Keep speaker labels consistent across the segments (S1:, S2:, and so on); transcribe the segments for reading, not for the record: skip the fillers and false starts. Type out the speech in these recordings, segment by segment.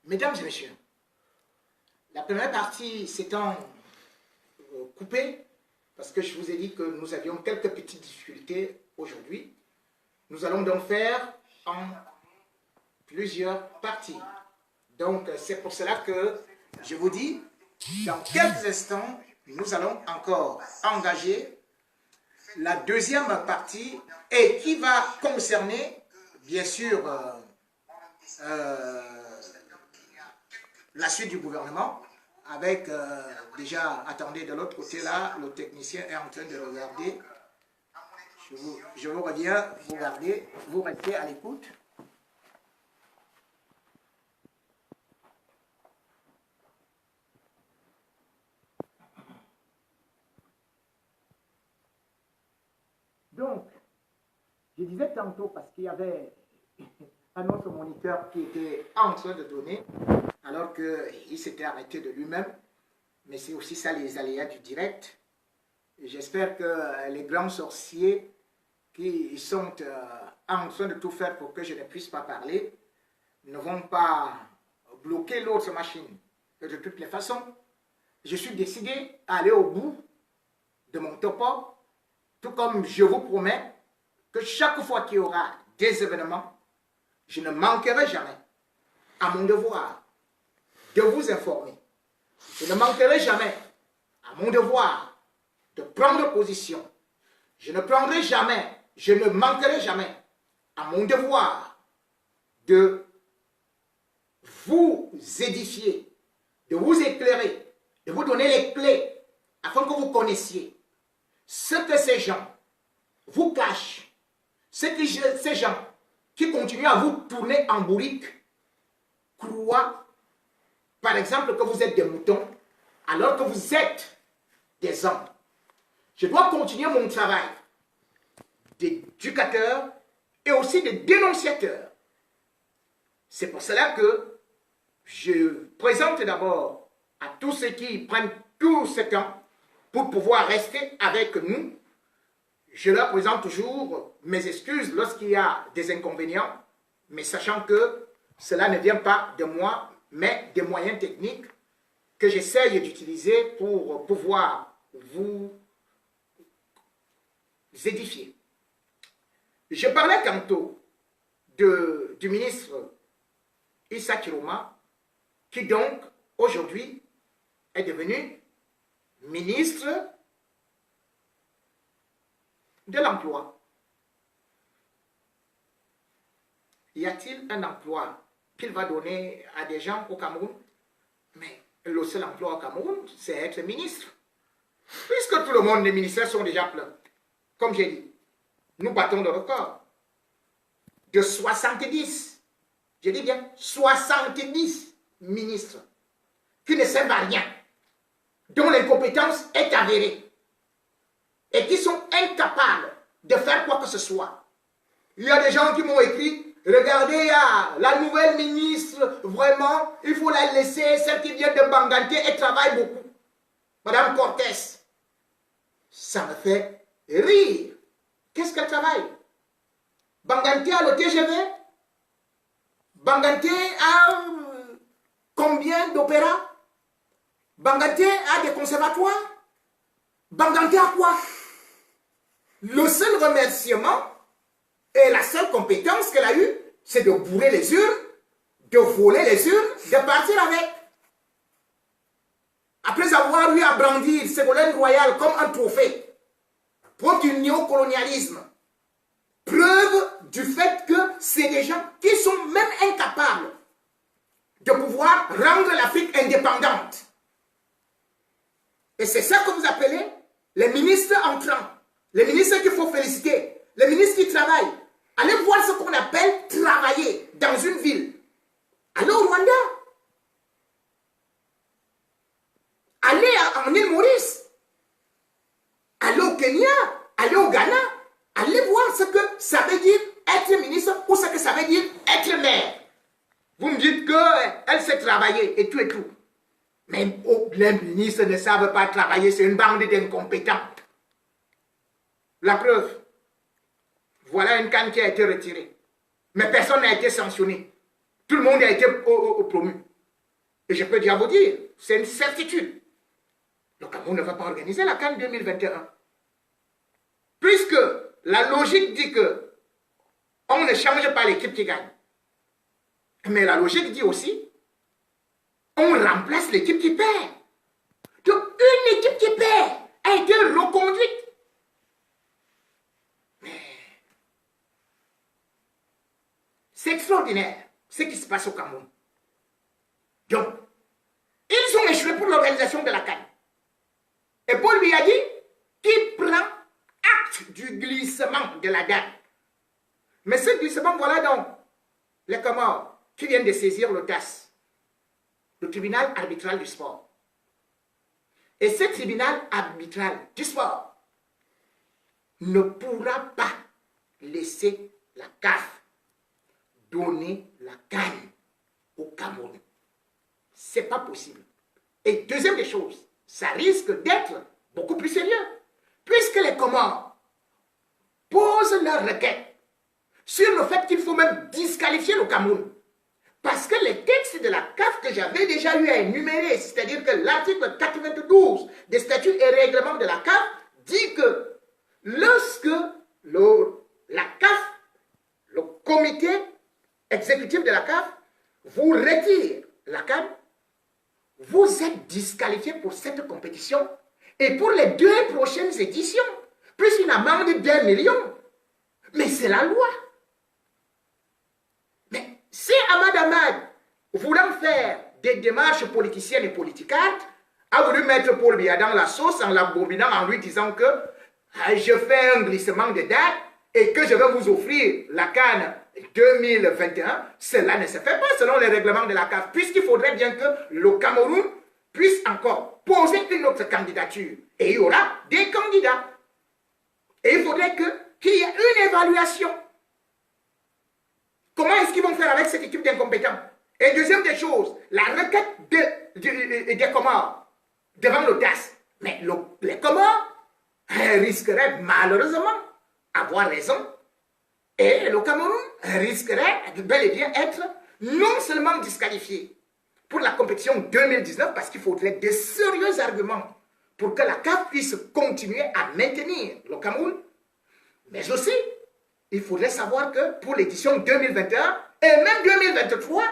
S1: Mesdames et messieurs, la première partie s'étant coupée, parce que je vous ai dit que nous avions quelques petites difficultés aujourd'hui, nous allons donc faire en plusieurs parties. Donc c'est pour cela que je vous dis, dans quelques instants, nous allons encore engager la deuxième partie et qui va concerner, bien sûr, la suite du gouvernement, avec déjà, attendez, de l'autre côté là, le technicien est en train de regarder. Je vous reviens, vous regardez, vous restez à l'écoute. Donc, je disais tantôt, parce qu'il y avait un autre moniteur qui était en train de donner, alors qu'il s'était arrêté de lui-même, mais c'est aussi ça les aléas du direct. J'espère que les grands sorciers qui sont en train de tout faire pour que je ne puisse pas parler ne vont pas bloquer l'autre machine. Et de toutes les façons, je suis décidé à aller au bout de mon topo, tout comme je vous promets que chaque fois qu'il y aura des événements, je ne manquerai jamais à mon devoir de vous informer. Je ne manquerai jamais à mon devoir de prendre position. Je ne manquerai jamais à mon devoir de vous édifier, de vous éclairer, de vous donner les clés afin que vous connaissiez ce que ces gens vous cachent, ces gens qui continuent à vous tourner en bourrique croient, par exemple, que vous êtes des moutons alors que vous êtes des hommes. Je dois continuer mon travail d'éducateur et aussi de dénonciateur. C'est pour cela que je présente d'abord à tous ceux qui prennent tout ce temps pour pouvoir rester avec nous. Je leur présente toujours mes excuses lorsqu'il y a des inconvénients, mais sachant que cela ne vient pas de moi, mais des moyens techniques que j'essaye d'utiliser pour pouvoir vous édifier. Je parlais tantôt du ministre Issa Chiroma, qui donc aujourd'hui est devenu ministre de l'emploi. Y a-t-il un emploi qu'il va donner à des gens au Cameroun? Mais le seul emploi au Cameroun, c'est être ministre. Puisque tout le monde, les ministères sont déjà pleins. Comme j'ai dit, nous battons le record de 70, je dis bien 70 ministres qui ne servent à rien, dont l'incompétence est avérée et qui sont incapables de faire quoi que ce soit. Il y a des gens qui m'ont écrit, regardez, la nouvelle ministre, vraiment, il faut la laisser, celle qui vient de Banganté, elle travaille beaucoup. Madame Cortés, ça me fait rire. Qu'est-ce qu'elle travaille? Banganté a le TGV? Banganté a combien d'opéras? Banganté a des conservatoires? Banganté a quoi? Le seul remerciement et la seule compétence qu'elle a eue, c'est de bourrer les urnes, de voler les urnes, de partir avec. Après avoir eu à brandir Ségolène Royal comme un trophée, preuve du néocolonialisme, preuve du fait que c'est des gens qui sont même incapables de pouvoir rendre l'Afrique indépendante. Et c'est ça que vous appelez les ministres entrants, les ministres qu'il faut féliciter, les ministres qui travaillent. Allez voir ce qu'on appelle travailler dans une ville. Allez au Rwanda. Allez en île Maurice. Allez au Kenya. Allez au Ghana. Allez voir ce que ça veut dire être ministre ou ce que ça veut dire être maire. Vous me dites qu'elle sait travailler et tout et tout. Mais les ministres ne savent pas travailler, c'est une bande d'incompétents. La preuve, voilà une canne qui a été retirée. Mais personne n'a été sanctionné. Tout le monde a été promu. Et je peux déjà vous dire, c'est une certitude. Le Cameroun ne va pas organiser la CAN 2021. Puisque la logique dit que on ne change pas l'équipe qui gagne. Mais la logique dit aussi, on remplace l'équipe qui perd. Donc une équipe qui perd a été reconduite. Mais c'est extraordinaire ce qui se passe au Cameroun. Donc, ils ont échoué pour l'organisation de la CAN. Et Paul lui a dit qu'il prend acte du glissement de la date. Mais ce glissement, voilà donc les Comores qui viennent de saisir le TAS, le tribunal arbitral du sport. Et ce tribunal arbitral du sport ne pourra pas laisser la CAF donner la CAN au Cameroun. Ce n'est pas possible. Et deuxième des choses, ça risque d'être beaucoup plus sérieux. Puisque les Comores posent leur requête sur le fait qu'il faut même disqualifier le Cameroun. Parce que les textes de la CAF que j'avais déjà eu à énumérer, c'est-à-dire que l'article 92 des statuts et règlements de la CAF dit que lorsque la CAF, le comité exécutif de la CAF, vous retire la CAN, vous êtes disqualifié pour cette compétition et pour les 2 prochaines éditions, plus une amende d'1 million. Mais c'est la loi. Mais si Ahmad, voulant faire des démarches politiciennes et politicardes, a voulu mettre Paul Biya dans la sauce en l'abominant, en lui disant que je fais un glissement de date et que je vais vous offrir la CAN 2021, cela ne se fait pas selon les règlements de la CAF, puisqu'il faudrait bien que le Cameroun puisse encore poser une autre candidature. Et il y aura des candidats. Et il faudrait qu'il y ait une évaluation. Comment est-ce qu'ils vont faire avec cette équipe d'incompétents? Et deuxième des choses, la requête des Comores devant le TAS. Mais les Comores risqueraient malheureusement avoir raison. Et le Cameroun risquerait de bel et bien être non seulement disqualifié pour la compétition 2019, parce qu'il faudrait des sérieux arguments pour que la CAF puisse continuer à maintenir le Cameroun, mais aussi, il faudrait savoir que pour l'édition 2021 et même 2023,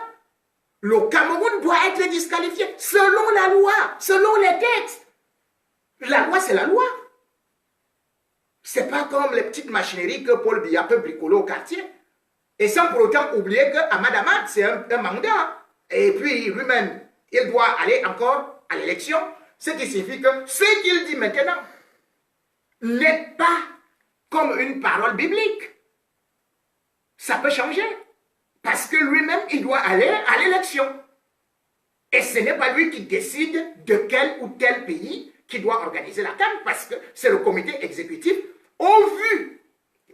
S1: le Cameroun doit être disqualifié selon la loi, selon les textes. La loi, c'est la loi. C'est pas comme les petites machineries que Paul Biya peut bricoler au quartier. Et sans pour autant oublier que Ahmad, c'est un mandat. Et puis lui-même, il doit aller encore à l'élection. Ce qui signifie que ce qu'il dit maintenant n'est pas comme une parole biblique. Ça peut changer. Parce que lui-même, il doit aller à l'élection. Et ce n'est pas lui qui décide de quel ou tel pays qui doit organiser la CAN, parce que c'est le comité exécutif au vu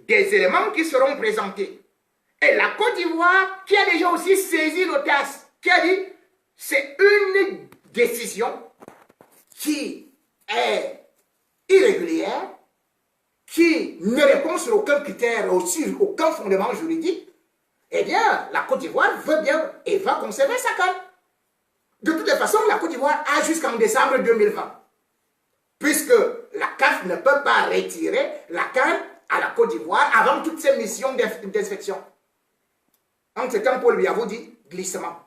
S1: des éléments qui seront présentés. Et la Côte d'Ivoire, qui a déjà aussi saisi le TAS, qui a dit c'est une décision qui est irrégulière, qui ne répond sur aucun critère ou sur aucun fondement juridique, eh bien, la Côte d'Ivoire veut bien et va conserver sa CAN. De toute façon, la Côte d'Ivoire a jusqu'en décembre 2020. Puisque la CAF ne peut pas retirer la CAN à la Côte d'Ivoire avant toutes ces missions d'inspection. En ce temps, Paul Biya vous dit glissement.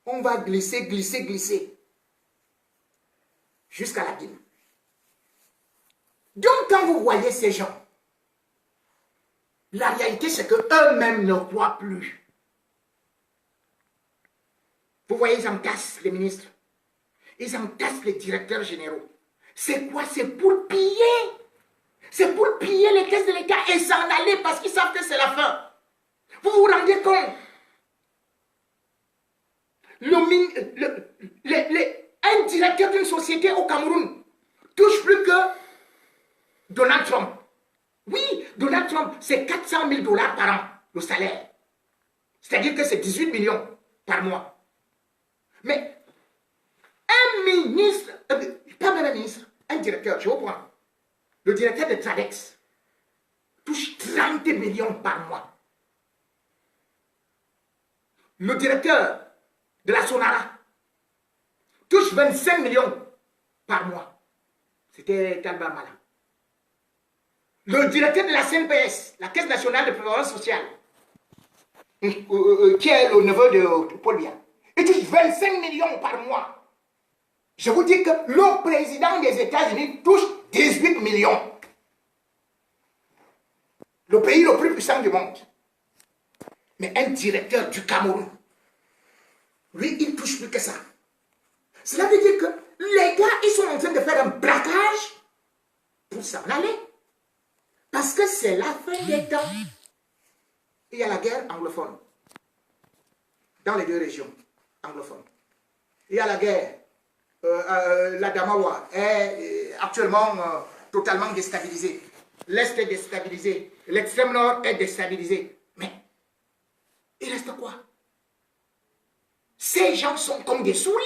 S1: On va glisser, glisser, glisser. Jusqu'à la Guinée. Donc, quand vous voyez ces gens, la réalité, c'est qu'eux-mêmes ne croient plus. Vous voyez, ils entassent les ministres. Ils entassent les directeurs généraux. C'est quoi? C'est pour piller. C'est pour piller les caisses de l'État et s'en aller parce qu'ils savent que c'est la fin. Vous vous rendez compte? Un directeur d'une société au Cameroun touche plus que Donald Trump. Oui, Donald Trump, c'est 400 000 $ par an, le salaire. C'est-à-dire que c'est 18 millions par mois. Mais un ministre, pas même un ministre, un directeur, je vous prends. Le directeur de Tradex touche 30 millions par mois. Le directeur de la Sonara touche 25 millions par mois. C'était Talba Mala. Le directeur de la CNPS, la Caisse nationale de prévoyance sociale, qui est le neveu de Paul Biya, il touche 25 millions par mois. Je vous dis que le président des États-Unis touche 18 millions. Le pays le plus puissant du monde. Mais un directeur du Cameroun, lui, il touche plus que ça. Cela veut dire que les gars, ils sont en train de faire un braquage pour s'en aller. Parce que c'est la fin des temps. Il y a la guerre anglophone. Dans les deux régions anglophones. Il y a la guerre. La Damawa est actuellement totalement déstabilisée. L'Est est déstabilisé. L'extrême nord est déstabilisé. Mais il reste quoi? Ces gens sont comme des souris.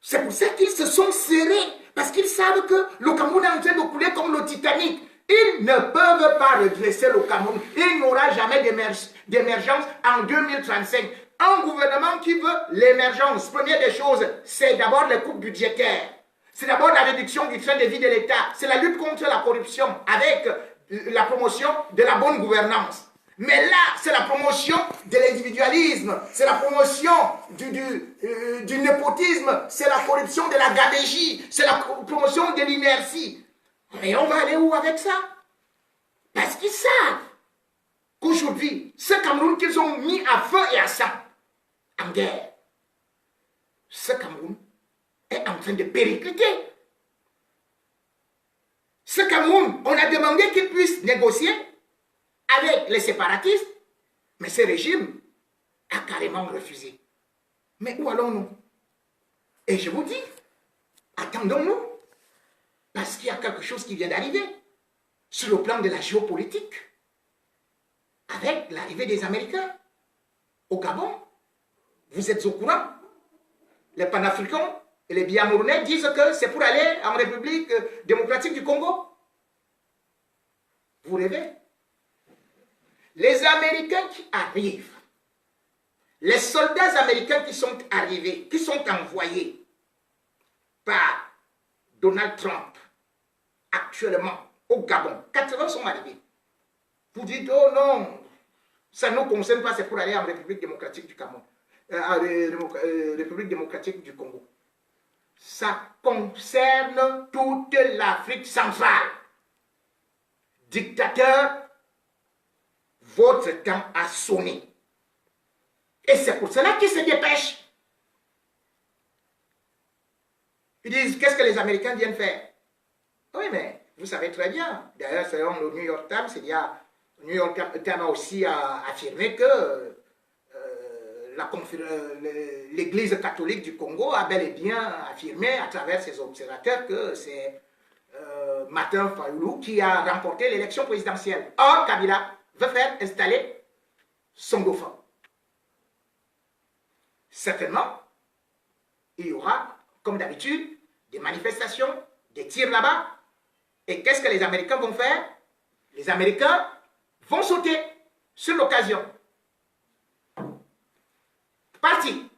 S1: C'est pour ça qu'ils se sont serrés. Parce qu'ils savent que le Cameroun est en train de couler comme le Titanic. Ils ne peuvent pas redresser le Cameroun. Il n'y aura jamais d'émergence en 2035. Un gouvernement qui veut l'émergence, première des choses, c'est d'abord les coupes budgétaires. C'est d'abord la réduction du train de vie de l'État. C'est la lutte contre la corruption avec la promotion de la bonne gouvernance. Mais là, c'est la promotion de l'individualisme, c'est la promotion du népotisme, c'est la corruption de la gabegie, c'est la promotion de l'inertie. Mais on va aller où avec ça? Parce qu'ils savent qu'aujourd'hui, ce Cameroun qu'ils ont mis à feu et à sang, en guerre, ce Cameroun est en train de péricliter. Ce Cameroun, on a demandé qu'il puisse négocier avec les séparatistes, mais ce régime a carrément refusé. Mais où allons-nous? Et je vous dis, attendons-nous, parce qu'il y a quelque chose qui vient d'arriver sur le plan de la géopolitique, avec l'arrivée des Américains au Gabon. Vous êtes au courant? Les panafricains et les Biamournais disent que c'est pour aller en République démocratique du Congo. Vous rêvez? Les Américains qui arrivent, les soldats américains qui sont arrivés, qui sont envoyés par Donald Trump actuellement au Gabon, 80 sont arrivés. Vous dites, oh non, ça ne nous concerne pas, c'est pour aller en République démocratique du Cameroun, République démocratique du Congo. Ça concerne toute l'Afrique centrale. Dictateur, votre temps a sonné. Et c'est pour cela qu'ils se dépêchent. Ils disent, qu'est-ce que les Américains viennent faire? Oui, mais vous savez très bien. D'ailleurs, selon le New York Times, le New York Times a aussi affirmé que l'Église catholique du Congo a bel et bien affirmé à travers ses observateurs que c'est Martin Fayulu qui a remporté l'élection présidentielle. Or, Kabila veut faire installer son dauphin. Certainement, il y aura, comme d'habitude, des manifestations, des tirs là-bas. Et qu'est-ce que les Américains vont faire? Les Américains vont sauter sur l'occasion. Parti.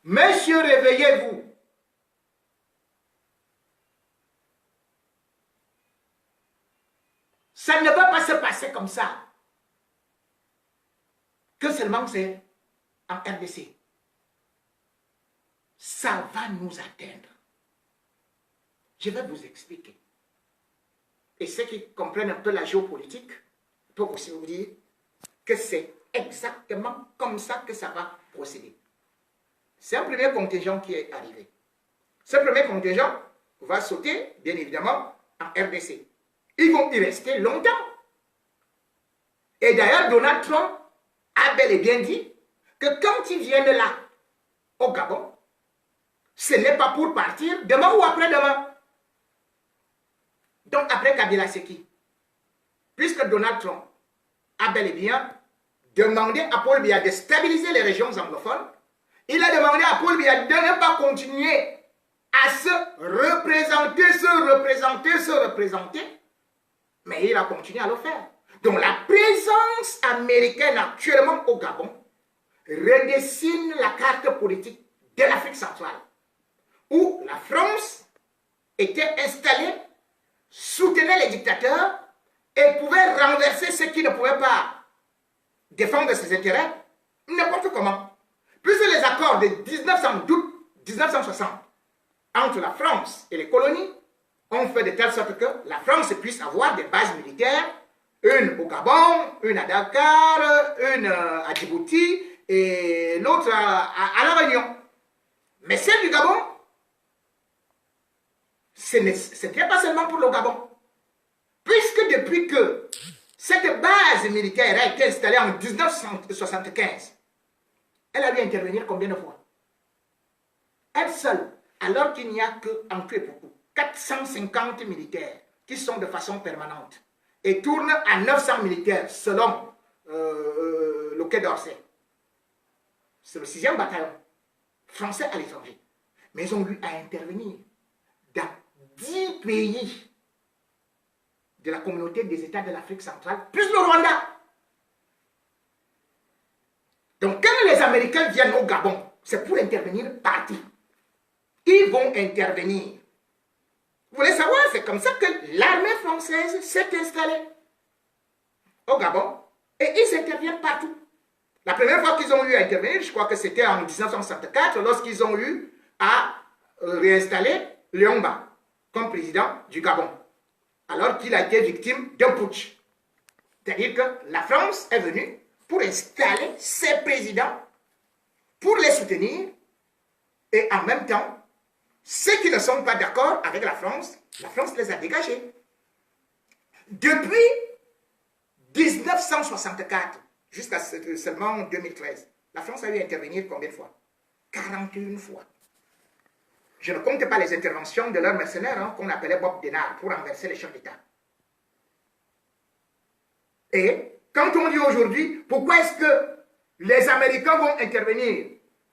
S1: Messieurs, réveillez-vous. Ça ne va pas se passer comme ça. Que seulement c'est en RDC. Ça va nous atteindre. Je vais vous expliquer. Et ceux qui comprennent un peu la géopolitique peuvent aussi vous dire que c'est exactement comme ça que ça va procéder. C'est un premier contingent qui est arrivé. Ce premier contingent va sauter, bien évidemment, en RDC. Ils vont y rester longtemps. Et d'ailleurs, Donald Trump a bel et bien dit que quand ils viennent là, au Gabon, ce n'est pas pour partir demain ou après-demain. Donc après Kabila, c'est qui? Puisque Donald Trump a bel et bien demandé à Paul Biya de stabiliser les régions anglophones, il a demandé à Paul Biya de ne pas continuer à se représenter, mais il a continué à le faire. Donc la présence américaine actuellement au Gabon redessine la carte politique de l'Afrique centrale, où la France était installée, soutenait les dictateurs et pouvait renverser ceux qui ne pouvaient pas défendre ses intérêts n'importe comment. Puisque les accords de 1960 entre la France et les colonies ont fait de telle sorte que la France puisse avoir des bases militaires, une au Gabon, une à Dakar, une à Djibouti et l'autre à La Réunion. Mais celle du Gabon, ce n'était pas seulement pour le Gabon. Puisque depuis que cette base militaire a été installée en 1975, elle a dû intervenir combien de fois? Elle seule, alors qu'il n'y a qu'en tout et pour tout 450 militaires qui sont de façon permanente et tournent à 900 militaires selon le Quai d'Orsay. C'est le 6e bataillon français à l'étranger. Mais ils ont eu à intervenir dans 10 pays de la communauté des États de l'Afrique centrale, plus le Rwanda. Donc quand les Américains viennent au Gabon, c'est pour intervenir partout. Ils vont intervenir. Vous voulez savoir, c'est comme ça que l'armée française s'est installée au Gabon et ils interviennent partout. La première fois qu'ils ont eu à intervenir, je crois que c'était en 1964, lorsqu'ils ont eu à réinstaller Léomba comme président du Gabon, alors qu'il a été victime d'un putsch. C'est-à-dire que la France est venue pour installer ses présidents, pour les soutenir, et en même temps, ceux qui ne sont pas d'accord avec la France les a dégagés. Depuis 1964 jusqu'à seulement 2013, la France a eu à intervenir combien de fois? 41 fois. Je ne compte pas les interventions de leurs mercenaires qu'on appelait Bob Denard pour renverser les chefs d'État. Et quand on dit aujourd'hui, pourquoi est-ce que les Américains vont intervenir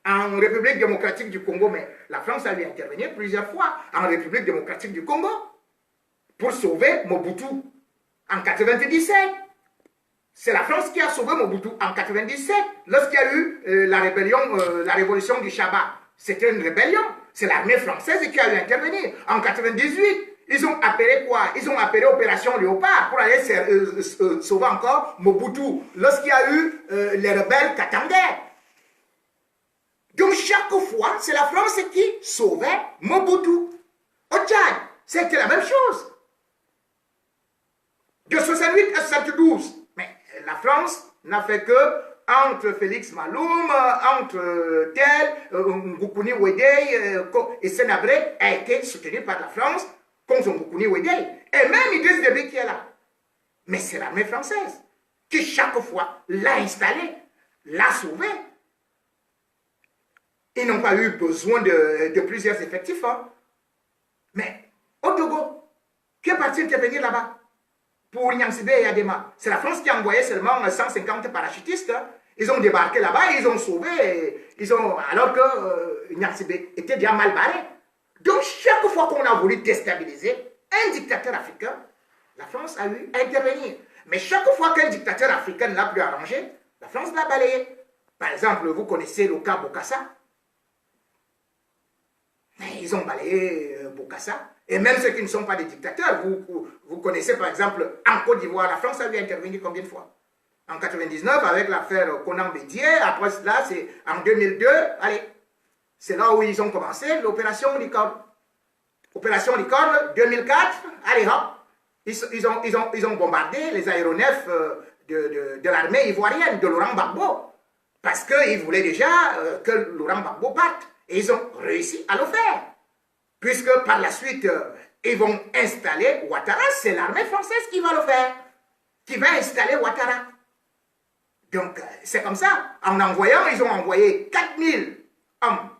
S1: en République démocratique du Congo, mais la France a dû intervenir plusieurs fois en République démocratique du Congo pour sauver Mobutu en 1997. C'est la France qui a sauvé Mobutu en 1997, lorsqu'il y a eu la rébellion, la révolution du Chabat. C'était une rébellion. C'est l'armée française qui a eu à intervenir. En 1998, ils ont appelé quoi? Ils ont appelé Opération Léopard pour aller sauver encore Mobutu, lorsqu'il y a eu les rebelles katangais. Donc chaque fois, c'est la France qui sauvait Mobutu. Au Tchad, c'était la même chose. De 68 à 72. Mais la France n'a fait que, entre Félix Maloum, entre Tel, Ngoukouni Wedey et Sénabré, a été soutenu par la France contre Ngoukouni Wedey. Et même Idriss Déby qui est là. Mais c'est l'armée française qui chaque fois l'a installé, l'a sauvé. Ils n'ont pas eu besoin de plusieurs effectifs. Hein. Mais au Togo, qui est parti intervenir là-bas pour Nyansibé et Adema? C'est la France qui a envoyé seulement 150 parachutistes. Hein. Ils ont débarqué là-bas, ils ont sauvé, alors que Nyansibé était déjà mal barré. Donc chaque fois qu'on a voulu déstabiliser un dictateur africain, la France a eu à intervenir. Mais chaque fois qu'un dictateur africain l'a plus arrangé, la France l'a balayé. Par exemple, vous connaissez le cas Bokassa. Ils ont balayé Bokassa. Et même ceux qui ne sont pas des dictateurs, vous connaissez par exemple en Côte d'Ivoire, la France a eu intervenu combien de fois? En 1999 avec l'affaire Conan Bédier, après cela c'est en 2002, allez, c'est là où ils ont commencé l'opération Licorne. Opération Licorne 2004, allez hop, ils ont bombardé les aéronefs de l'armée ivoirienne, de Laurent Gbagbo, parce qu'ils voulaient déjà que Laurent Gbagbo parte. Et ils ont réussi à le faire. Puisque par la suite, ils vont installer Ouattara. C'est l'armée française qui va le faire. Qui va installer Ouattara. Donc, c'est comme ça. En envoyant, ils ont envoyé 4000 hommes.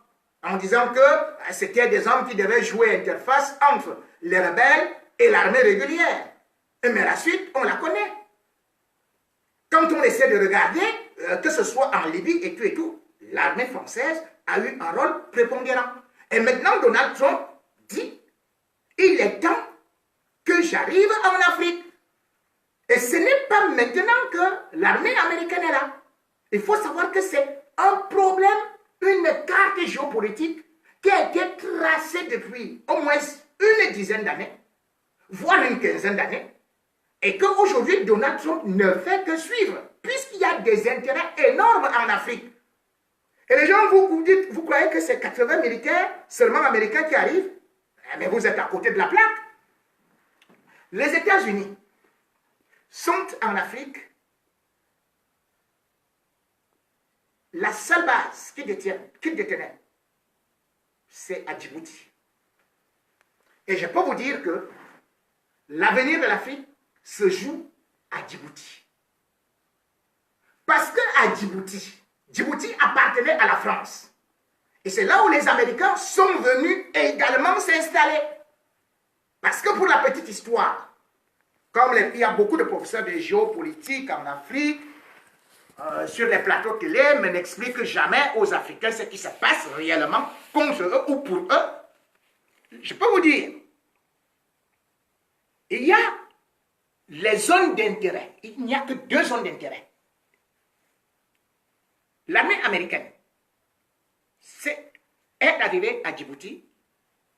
S1: En disant que c'était des hommes qui devaient jouer interface entre les rebelles et l'armée régulière. Mais la suite, on la connaît. Quand on essaie de regarder, que ce soit en Libye et tout, l'armée française a eu un rôle prépondérant. Et maintenant, Donald Trump dit, il est temps que j'arrive en Afrique. Et ce n'est pas maintenant que l'armée américaine est là. Il faut savoir que c'est un problème, une carte géopolitique qui a été tracée depuis au moins une dizaine d'années, voire une quinzaine d'années, et qu'aujourd'hui Donald Trump ne fait que suivre, puisqu'il y a des intérêts énormes en Afrique. Et les gens, vous croyez que c'est 80 militaires seulement américains qui arrivent? Mais vous êtes à côté de la plaque. Les États-Unis sont en Afrique la seule base qu'ils détenaient, c'est à Djibouti. Et je peux vous dire que l'avenir de l'Afrique se joue à Djibouti. Parce qu'à Djibouti, Djibouti appartenait à la France. Et c'est là où les Américains sont venus également s'installer. Parce que pour la petite histoire, comme il y a beaucoup de professeurs de géopolitique en Afrique, sur les plateaux télé, mais n'expliquent jamais aux Africains ce qui se passe réellement contre eux ou pour eux. Je peux vous dire, il y a les zones d'intérêt. Il n'y a que deux zones d'intérêt. L'armée américaine est arrivée à Djibouti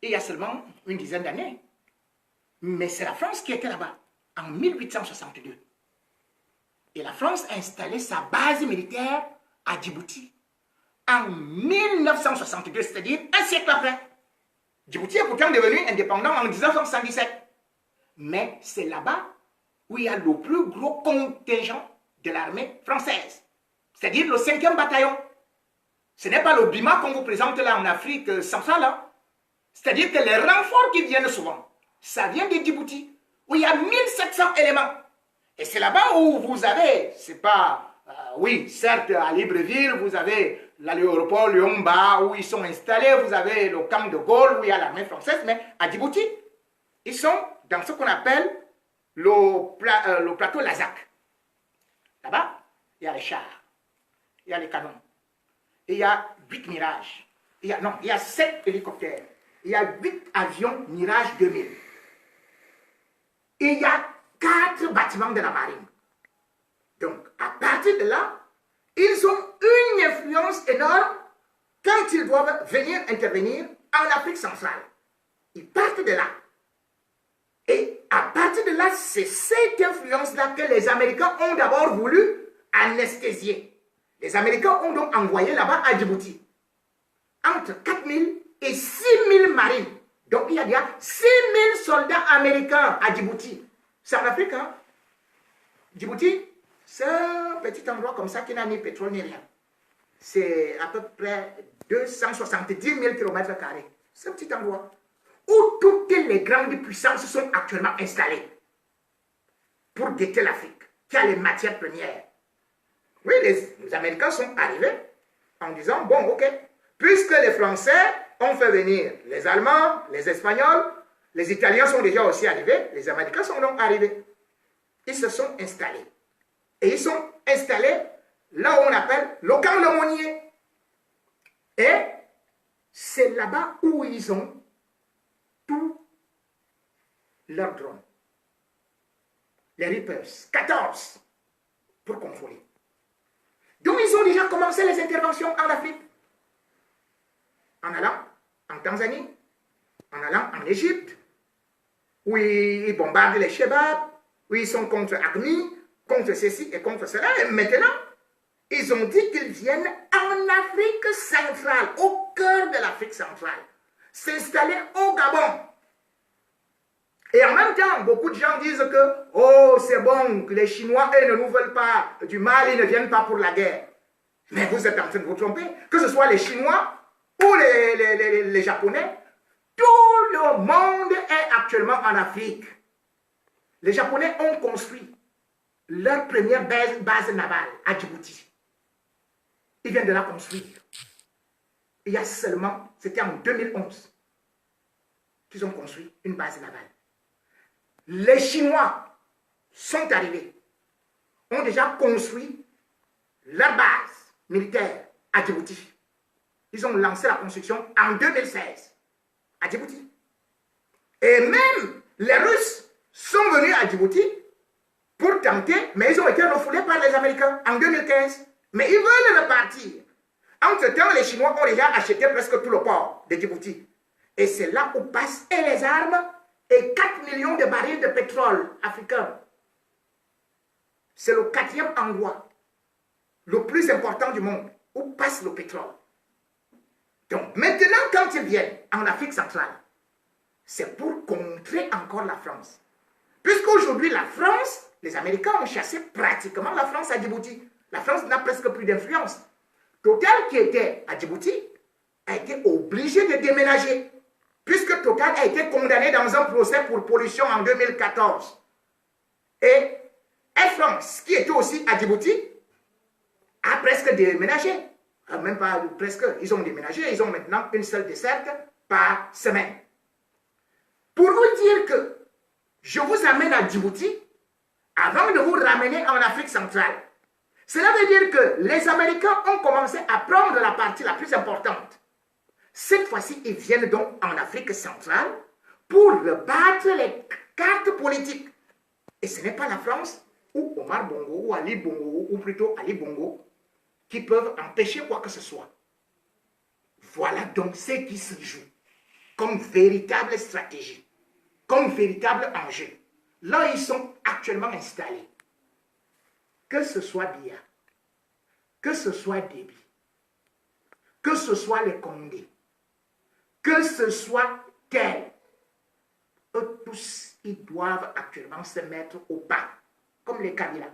S1: il y a seulement une dizaine d'années. Mais c'est la France qui était là-bas en 1862. Et la France a installé sa base militaire à Djibouti en 1962, c'est-à-dire un siècle après. Djibouti est pourtant devenu indépendant en 1977. Mais c'est là-bas où il y a le plus gros contingent de l'armée française, c'est-à-dire le 5e bataillon. Ce n'est pas le Bima qu'on vous présente là en Afrique centrale. Hein. C'est-à-dire que les renforts qui viennent souvent, ça vient de Djibouti, où il y a 1700 éléments. Et c'est là-bas où vous avez, c'est pas, oui, certes, à Libreville, vous avez l'aéroport Lyomba, où ils sont installés, vous avez le camp de Gaulle, où il y a l'armée française, mais à Djibouti, ils sont dans ce qu'on appelle le plateau Lazak. Là-bas, il y a les chars, il y a les canons, il y a 8 Mirages, il y a 7 hélicoptères, il y a 8 avions Mirage 2000. Il y a 4 bâtiments de la marine. Donc, à partir de là, ils ont une influence énorme quand ils doivent venir intervenir en Afrique centrale. Ils partent de là. Et à partir de là, c'est cette influence-là que les Américains ont d'abord voulu anesthésier. Les Américains ont donc envoyé là-bas à Djibouti entre 4000 et 6000 marines. Donc, il y a déjà 6000 soldats américains à Djibouti. C'est en Afrique, hein? Djibouti, c'est un petit endroit comme ça qui n'a ni pétrole ni rien. C'est à peu près 270 000 km². C'est un petit endroit où toutes les grandes puissances sont actuellement installées pour guetter l'Afrique, qui a les matières premières. Oui, les Américains sont arrivés en disant, bon, ok, puisque les Français ont fait venir les Allemands, les Espagnols, les Italiens sont déjà aussi arrivés, les Américains sont donc arrivés. Ils se sont installés. Et ils sont installés là où on appelle le camp Lemonnier. Et c'est là-bas où ils ont tous leurs drones. Les Reapers, 14 pour contrôler. Donc ils ont déjà commencé les interventions en Afrique. En allant en Tanzanie, en allant en Égypte, où ils bombardent les Chebab, où ils sont contre ACMI, contre ceci et contre cela. Et maintenant, ils ont dit qu'ils viennent en Afrique centrale, au cœur de l'Afrique centrale, s'installer au Gabon. Et en même temps, beaucoup de gens disent que, oh, c'est bon, que les Chinois, eux, ne nous veulent pas du mal, ils ne viennent pas pour la guerre. Mais vous êtes en train de vous tromper. Que ce soit les Chinois ou les Japonais, tout le monde est actuellement en Afrique. Les Japonais ont construit leur première base navale à Djibouti. Ils viennent de la construire. Il y a seulement, c'était en 2011, qu'ils ont construit une base navale. Les Chinois sont arrivés, ont déjà construit leur base militaire à Djibouti. Ils ont lancé la construction en 2016 à Djibouti. Et même les Russes sont venus à Djibouti pour tenter, mais ils ont été refoulés par les Américains en 2015. Mais ils veulent repartir. Entre-temps, les Chinois ont déjà acheté presque tout le port de Djibouti. Et c'est là où passent et les armes et 4 millions de barils de pétrole africain. C'est le 4e endroit, le plus important du monde, où passe le pétrole. Donc maintenant, quand ils viennent en Afrique centrale, c'est pour contrer encore la France. Puisqu'aujourd'hui, la France, les Américains ont chassé pratiquement la France à Djibouti. La France n'a presque plus d'influence. Total, qui était à Djibouti, a été obligé de déménager. Puisque Total a été condamné dans un procès pour pollution en 2014. Et Air France, qui était aussi à Djibouti, a presque déménagé. Même pas presque, ils ont déménagé, ils ont maintenant une seule desserte par semaine. Pour vous dire que je vous amène à Djibouti avant de vous ramener en Afrique centrale. Cela veut dire que les Américains ont commencé à prendre la partie la plus importante. Cette fois-ci, ils viennent donc en Afrique centrale pour rebattre les cartes politiques. Et ce n'est pas la France ou Omar Bongo ou Ali Bongo, ou plutôt Ali Bongo, qui peuvent empêcher quoi que ce soit. Voilà donc ce qui se joue comme véritable stratégie, comme véritable enjeu. Là, ils sont actuellement installés. Que ce soit Biya, que ce soit Déby, que ce soit les Condé, que ce soit tel, eux tous, ils doivent actuellement se mettre au pas, comme les Kabila.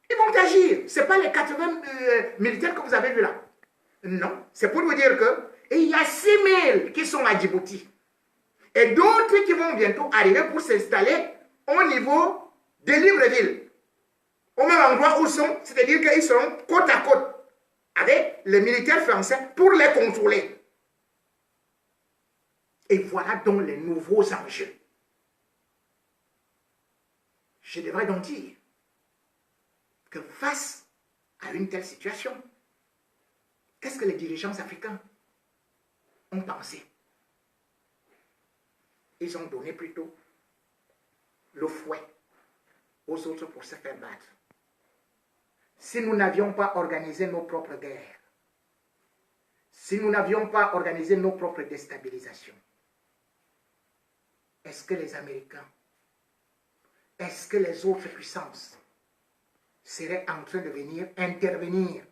S1: Ils vont agir. Ce n'est pas les 80 militaires que vous avez vus là. Non, c'est pour vous dire que il y a 6 000 qui sont à Djibouti. Et d'autres qui vont bientôt arriver pour s'installer au niveau de Libreville. Au même endroit où ils sont, c'est-à-dire qu'ils seront côte à côte avec les militaires français pour les contrôler. Et voilà donc les nouveaux enjeux. Je devrais donc dire que face à une telle situation, qu'est-ce que les dirigeants africains ont pensé? Ils ont donné plutôt le fouet aux autres pour se faire battre. Si nous n'avions pas organisé nos propres guerres, si nous n'avions pas organisé nos propres déstabilisations, est-ce que les Américains, est-ce que les autres puissances seraient en train de venir intervenir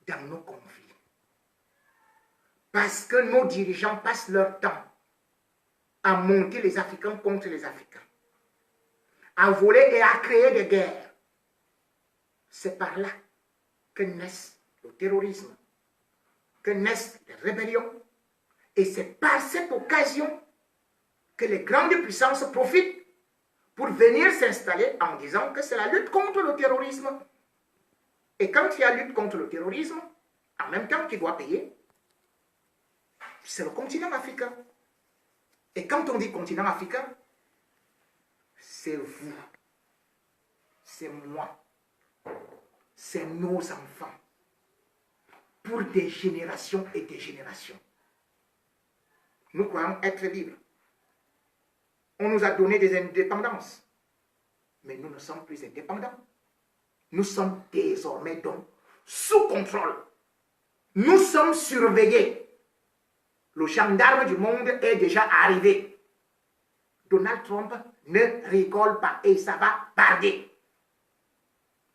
S1: dans nos conflits? Parce que nos dirigeants passent leur temps à monter les Africains contre les Africains, à voler et à créer des guerres. C'est par là que naissent le terrorisme, que naissent les rébellions. Et c'est par cette occasion que les grandes puissances profitent pour venir s'installer en disant que c'est la lutte contre le terrorisme. Et quand il y a lutte contre le terrorisme, en même temps qui doit payer, c'est le continent africain. Et quand on dit continent africain, c'est vous, c'est moi, c'est nos enfants, pour des générations et des générations. Nous croyons être libres. On nous a donné des indépendances, mais nous ne sommes plus indépendants. Nous sommes désormais donc sous contrôle. Nous sommes surveillés. Le gendarme du monde est déjà arrivé. Donald Trump ne rigole pas et ça va barder.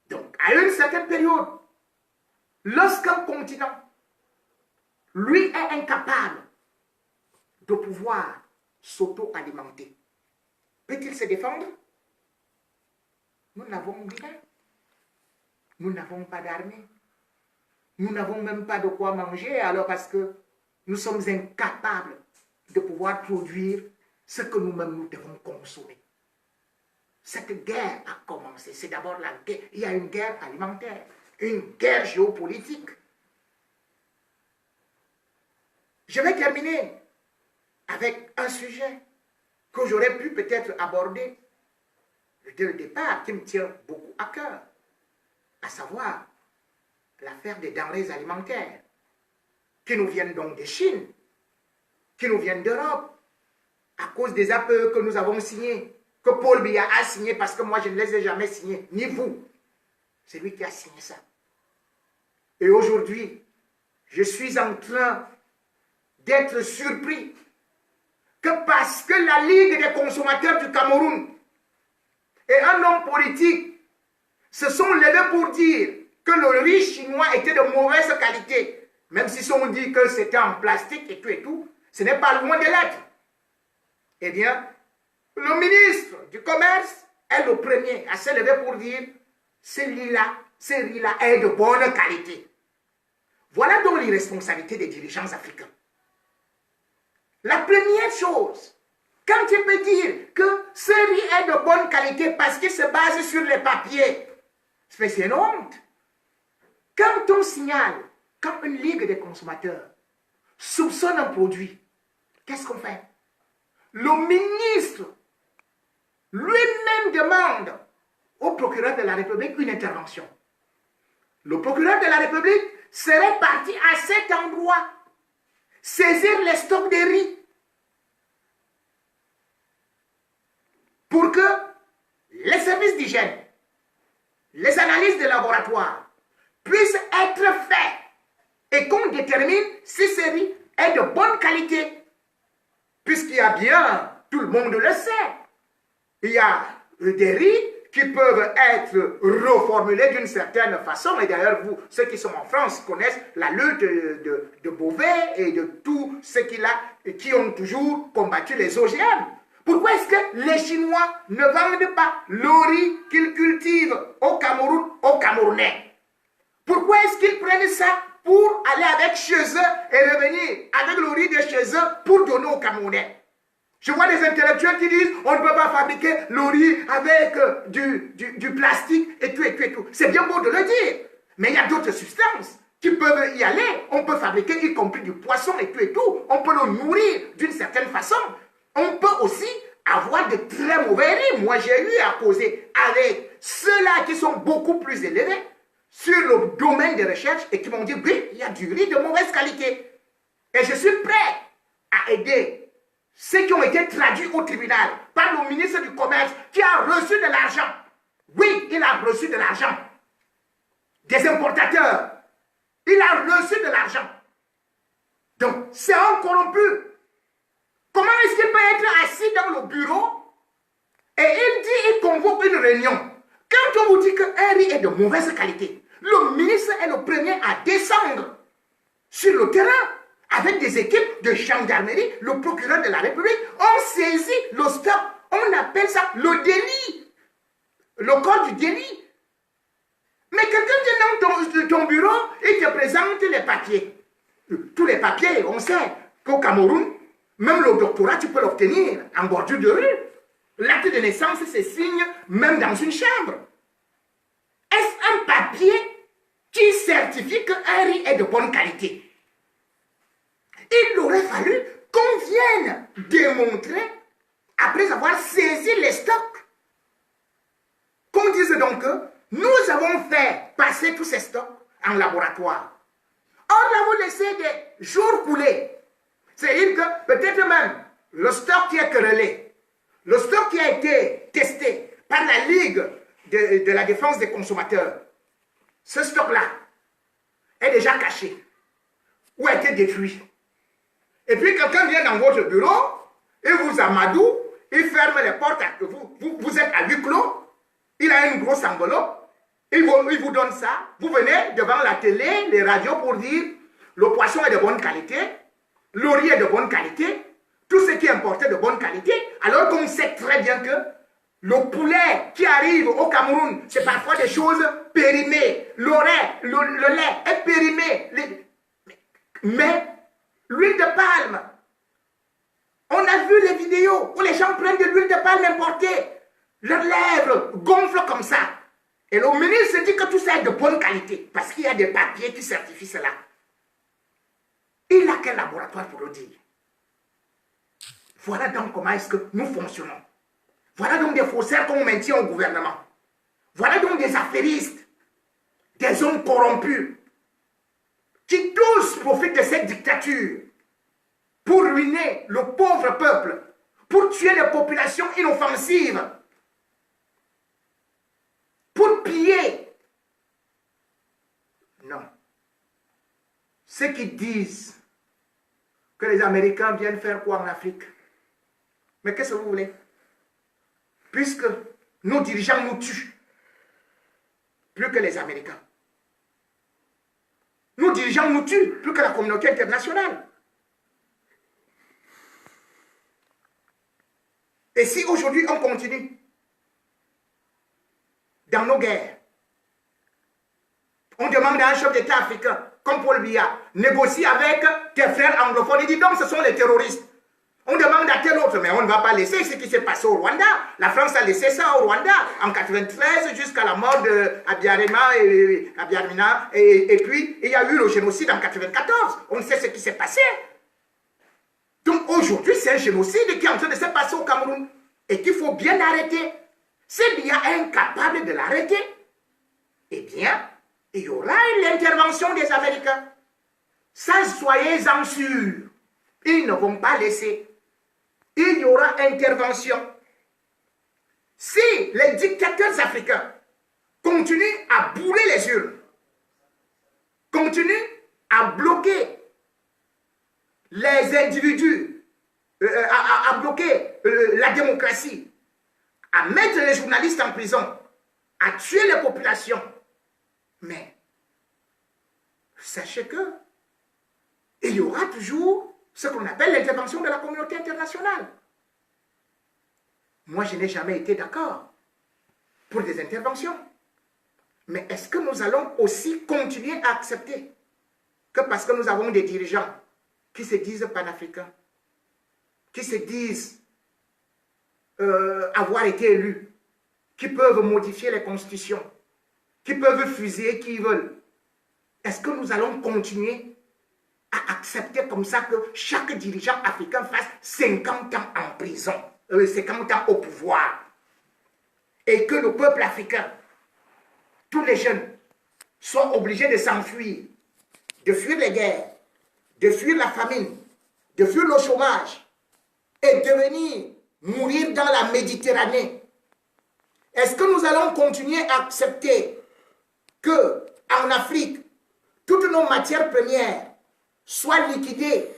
S1: Donc, à une certaine période, lorsqu'un continent, lui, est incapable de pouvoir s'auto-alimenter, peut-il se défendre? Nous n'avons rien. Nous n'avons pas d'armée. Nous n'avons même pas de quoi manger, alors parce que nous sommes incapables de pouvoir produire ce que nous-mêmes nous devons consommer. Cette guerre a commencé. C'est d'abord la guerre. Il y a une guerre alimentaire, une guerre géopolitique. Je vais terminer avec un sujet que j'aurais pu peut-être aborder dès le départ, qui me tient beaucoup à cœur, à savoir l'affaire des denrées alimentaires, qui nous viennent donc de Chine, qui nous viennent d'Europe, à cause des APE que nous avons signés, que Paul Biya a signé, parce que moi je ne les ai jamais signés, ni vous. C'est lui qui a signé ça. Et aujourd'hui, je suis en train d'être surpris que parce que la Ligue des consommateurs du Cameroun et un homme politique se sont levés pour dire que le riz chinois était de mauvaise qualité, même si on dit que c'était en plastique et tout, ce n'est pas loin de l'être. Eh bien, le ministre du Commerce est le premier à se lever pour dire ce riz-là est de bonne qualité. Voilà donc l'irresponsabilité des dirigeants africains. La première chose, quand tu peux dire que ce riz est de bonne qualité parce qu'il se base sur les papiers, c'est une honte. Quand on signale, quand une ligue des consommateurs soupçonne un produit, qu'est-ce qu'on fait? Le ministre lui-même demande au procureur de la République une intervention. Le procureur de la République serait parti à cet endroit saisir les stocks de riz pour que les services d'hygiène, les analyses de laboratoire puissent être faits et qu'on détermine si ce riz est de bonne qualité. Puisqu'il y a bien, tout le monde le sait, il y a des riz qui peuvent être reformulés d'une certaine façon. Et d'ailleurs, vous, ceux qui sont en France, connaissent la lutte de Beauvais et de tous ceux qui ont toujours combattu les OGM. Pourquoi est-ce que les Chinois ne vendent pas le riz qu'ils cultivent au Cameroun aux Camerounais? Pourquoi est-ce qu'ils prennent ça pour aller avec chez eux et revenir avec le riz de chez eux pour donner aux Camerounais? Je vois des intellectuels qui disent on ne peut pas fabriquer le riz avec du plastique et tout. C'est bien beau de le dire, mais il y a d'autres substances qui peuvent y aller. On peut fabriquer y compris du poisson et tout. On peut le nourrir d'une certaine façon. On peut aussi avoir de très mauvais riz. Moi, j'ai eu à causer avec ceux-là qui sont beaucoup plus élevés sur le domaine des recherches et qui m'ont dit oui, il y a du riz de mauvaise qualité. Et je suis prêt à aider ceux qui ont été traduits au tribunal par le ministre du Commerce qui a reçu de l'argent. Oui, il a reçu de l'argent. Des importateurs. Il a reçu de l'argent. Donc, c'est un corrompu. Comment est-ce qu'il peut être assis dans le bureau et il convoque une réunion? Quand on vous dit qu'un riz est de mauvaise qualité, le ministre est le premier à descendre sur le terrain avec des équipes de gendarmerie, le procureur de la République. On saisit le stock. On appelle ça le délit. Le code du délit. Mais quelqu'un vient dans ton bureau et te présente les papiers. Tous les papiers, on sait qu'au Cameroun, même le doctorat, tu peux l'obtenir en bordure de rue. L'acte de naissance se signe même dans une chambre. Est-ce un papier qui certifie qu'un riz est de bonne qualité? Il aurait fallu qu'on vienne démontrer, après avoir saisi les stocks, qu'on dise donc que nous avons fait passer tous ces stocks en laboratoire. On a laissé des jours couler. C'est-à-dire que peut-être même le stock qui est querellé, le stock qui a été testé par la Ligue de la défense des consommateurs, ce stock-là est déjà caché ou a été détruit. Et puis quelqu'un vient dans votre bureau, il vous amadoue, il ferme les portes, vous êtes à huis clos, il a une grosse enveloppe, il vous donne ça, vous venez devant la télé, les radios pour dire le poisson est de bonne qualité, le riz est de bonne qualité, tout ce qui est importé de bonne qualité, alors qu'on sait très bien que le poulet qui arrive au Cameroun, c'est parfois des choses périmées, le lait est périmé, mais l'huile de palme, on a vu les vidéos où les gens prennent de l'huile de palme importée, leurs lèvres gonflent comme ça. Et le ministre dit que tout ça est de bonne qualité, parce qu'il y a des papiers qui certifient cela. Il a quel laboratoire pour le dire? Voilà donc comment est-ce que nous fonctionnons. Voilà donc des faussaires qu'on maintient au gouvernement. Voilà donc des affairistes, des hommes corrompus, qui tous profitent de cette dictature pour ruiner le pauvre peuple, pour tuer les populations inoffensives, pour piller. Non, ceux qui disent que les Américains viennent faire quoi en Afrique? Mais qu'est-ce que vous voulez? Puisque nos dirigeants nous tuent, plus que les Américains. Nos dirigeants nous tuent, plus que la communauté internationale. Et si aujourd'hui on continue dans nos guerres, on demande à un chef d'État africain, comme Paul Biya, négocie avec tes frères anglophones, il dit donc ce sont les terroristes. On demande à tel autre, mais on ne va pas laisser ce qui s'est passé au Rwanda. La France a laissé ça au Rwanda en 93 jusqu'à la mort d'Abiyarimana et puis il y a eu le génocide en 94. On sait ce qui s'est passé. Donc aujourd'hui, c'est un génocide qui est en train de se passer au Cameroun et qu'il faut bien arrêter. Si Biya est incapable de l'arrêter, eh bien, il y aura l'intervention des Américains. Ça, soyez-en sûrs. Ils ne vont pas laisser. Il y aura intervention. Si les dictateurs africains continuent à bourrer les urnes, continuent à bloquer les individus, à bloquer la démocratie, à mettre les journalistes en prison, à tuer les populations, mais sachez que il y aura toujours ce qu'on appelle l'intervention de la communauté internationale. Moi, je n'ai jamais été d'accord pour des interventions. Mais est-ce que nous allons aussi continuer à accepter que parce que nous avons des dirigeants qui se disent panafricains, qui se disent avoir été élus, qui peuvent modifier les constitutions, qui peuvent fusiller qui ils veulent, est-ce que nous allons continuer à accepter comme ça que chaque dirigeant africain fasse 50 ans en prison, 50 ans au pouvoir, et que le peuple africain, tous les jeunes, soient obligés de s'enfuir, de fuir les guerres, de fuir la famine, de fuir le chômage, et de venir mourir dans la Méditerranée? Est-ce que nous allons continuer à accepter que en Afrique, toutes nos matières premières soient liquidées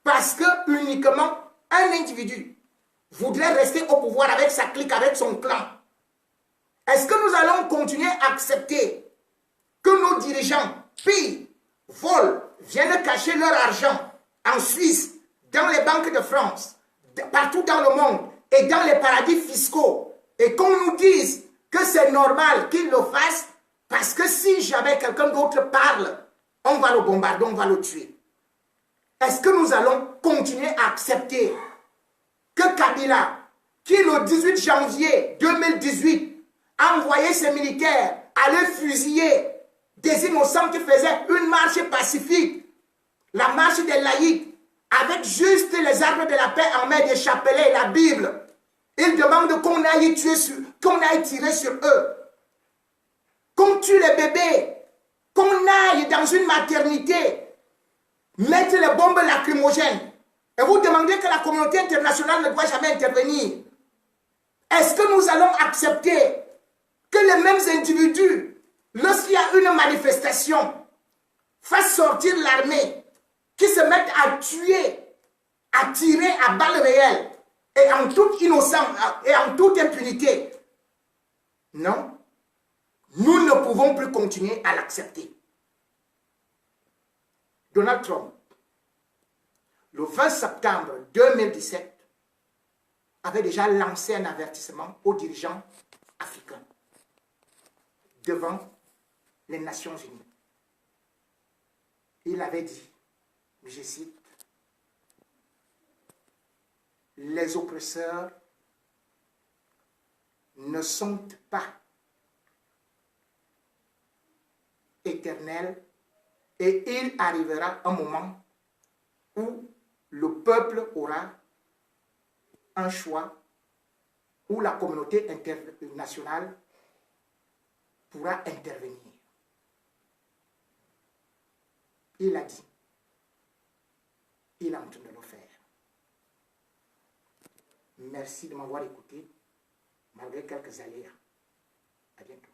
S1: parce que uniquement un individu voudrait rester au pouvoir avec sa clique, avec son clan? Est-ce que nous allons continuer à accepter que nos dirigeants pillent, volent, viennent cacher leur argent en Suisse, dans les banques de France, partout dans le monde et dans les paradis fiscaux, et qu'on nous dise que c'est normal qu'ils le fassent parce que si jamais quelqu'un d'autre parle, on va le bombarder, on va le tuer? Est-ce que nous allons continuer à accepter que Kabila, qui le 18 janvier 2018 a envoyé ses militaires aller fusiller des innocents qui faisaient une marche pacifique, la marche des laïcs, avec juste les armes de la paix en main, des chapelets et la Bible, il demande qu'on aille tirer sur eux, qu'on tue les bébés, qu'on aille dans une maternité, mettre les bombes lacrymogènes, et vous demandez que la communauté internationale ne doit jamais intervenir. Est-ce que nous allons accepter que les mêmes individus, lorsqu'il y a une manifestation, fassent sortir l'armée, qui se mettent à tuer, à tirer à balles réelles, et en toute innocence, et en toute impunité? Non, nous ne pouvons plus continuer à l'accepter. Donald Trump, le 20 septembre 2017, avait déjà lancé un avertissement aux dirigeants africains devant les Nations Unies. Il avait dit, je cite, « Les oppresseurs ne sont pas éternels et il arrivera un moment où le peuple aura un choix, où la communauté internationale pourra intervenir. » Il a dit, il est en train de le faire. Merci de m'avoir écouté, malgré quelques aléas. À bientôt.